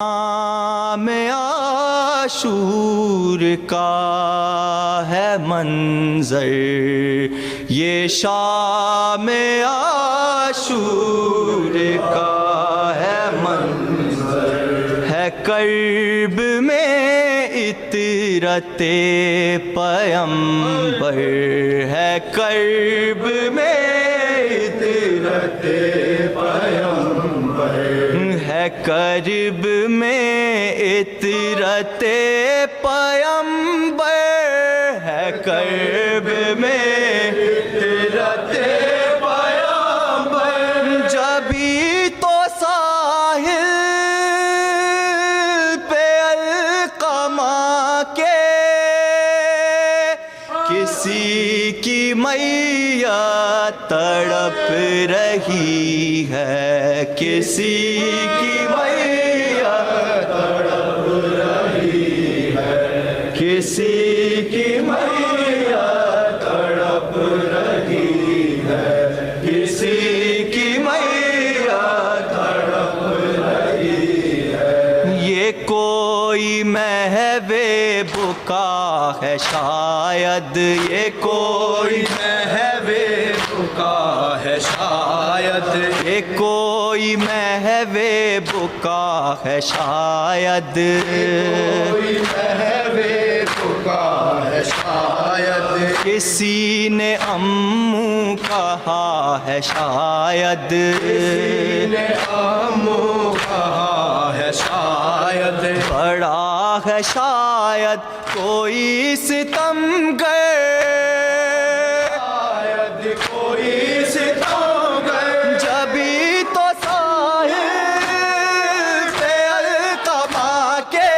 شام عاشور کا ہے منظر، یہ شام عاشور کا ہے منظر، ہے کرب میں عطرت پیمبر، ہے کرب میں عطرت پیمبر، ہے کرب میں عطرت پیمبر، ہے کرب میں عطرت پیمبر، جبھی تو ساحل پہ القمہ کے کسی کی میاں تڑپ رہی ہے، کسی کی میاں تڑپ رہی ہے، کسی کی میاں تڑپ رہی ہے، کسی کی میاں تڑپ رہی ہے، یہ کوئی محو بکا ہے شاید، یہ کوئی محو بکا ہے شاید، یہ کوئی محو بکا ہے شاید، کوئی محو بکا ہے شاید، کسی نے امو کہا ہے شاید، کسی نے امو کہا ہے شاید، بڑا ہے شاید کوئی ستمگر، شاید کوئی ستمگر، جبھی تو ساحل پہ القمہ کے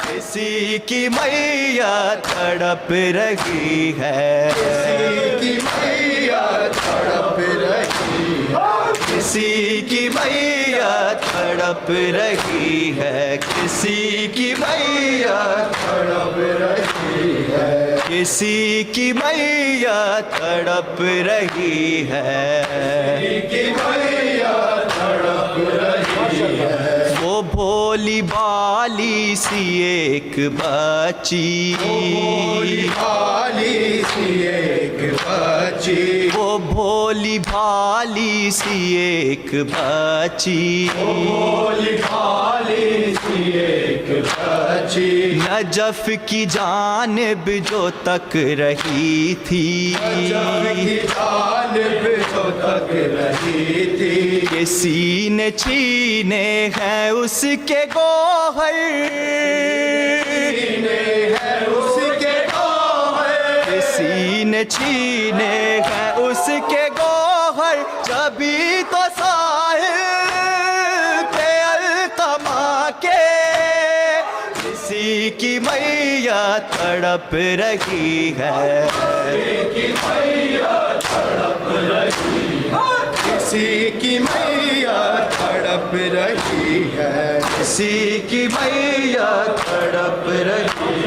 کسی کی میاں تڑپ رہی ہے، کسی کی میاں تڑپ رہی ہے، کسی کی میاں تڑپ رہی ہے، کسی کی میاں تڑپ رہی ہے، کسی کی میاں تڑپ رہی ہے، کسی کی میاں تڑپ رہی ہے، وہ بھولی بالی سی ایک بچی، بھولی بالی سی ایک بچی، وہ بھولی بھالی سی ایک بچی، بھولی بھالی سی ایک بچی، نجف کی جانب جو تک رہی تھی، نجف کی جانب جو تک رہی تھی، کسی نے چھینے ہیں اس کے گوہر، کسی نے چھینے ہیں اس کے گوہر، جبھی تو ساحل پہ القمہ کے کسی کی میاں تڑپ رہی ہے، کسی کی میاں تڑپ رہی ہے، کسی کی میاں تڑپ رہی ہے،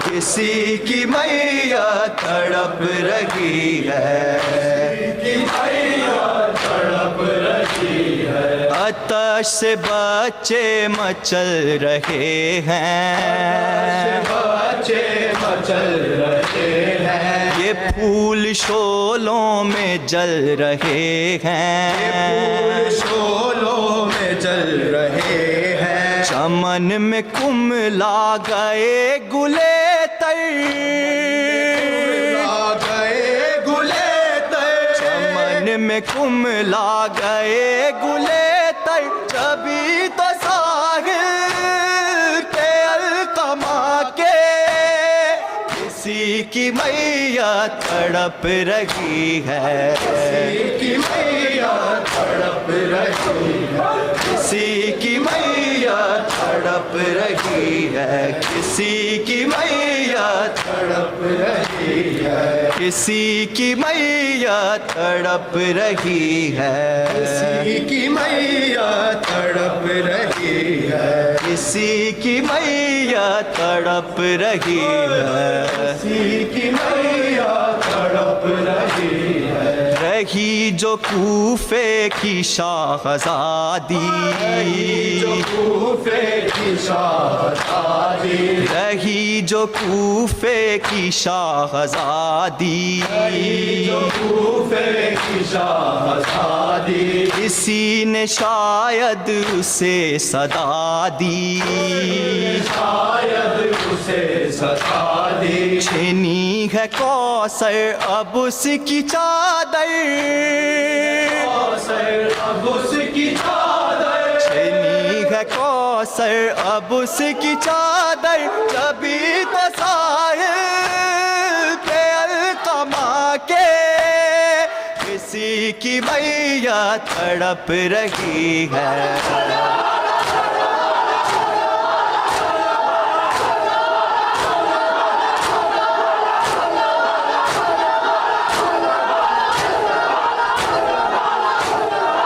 کسی کی میاں تڑپ رہی ہے، کسی کی میاں تڑپ رہی ہے، آتش سے بچے مچل رہے ہیں، بچے مچل رہے ہیں، یہ پھول شعلوں میں جل رہے ہیں، پھول شعلوں میں جل رہے ہیں، چمن میں کملا گئے گلے تر، چمن میں کملا گئے گلے تر، جبھی تو ساحل پہ القمہ کے کسی کی میاں تڑپ رہی ہے، کسی کی میاں تڑپ رہی ہے، کسی کی میاں تڑپ رہی ہے، کسی کی میاں تڑپ رہی ہے، کسی کی میاں تڑپ رہی ہے، کسی کی میاں تڑپ رہی ہے، کسی کی میاں تڑپ رہی ہے، کسی کی میاں تڑپ رہی ہے۔ رہی جو کوفے کی شاہزادی رہی جو کوفے کی شاہزادی کسی نے شاید اسے صدا دی چھینی ہے کوثر اب اس کی چادر چھینی ہے کوثر اب اس کی چادر کبھی تو ساحل پہ القما کے کسی کی میاں تڑپ رہی ہے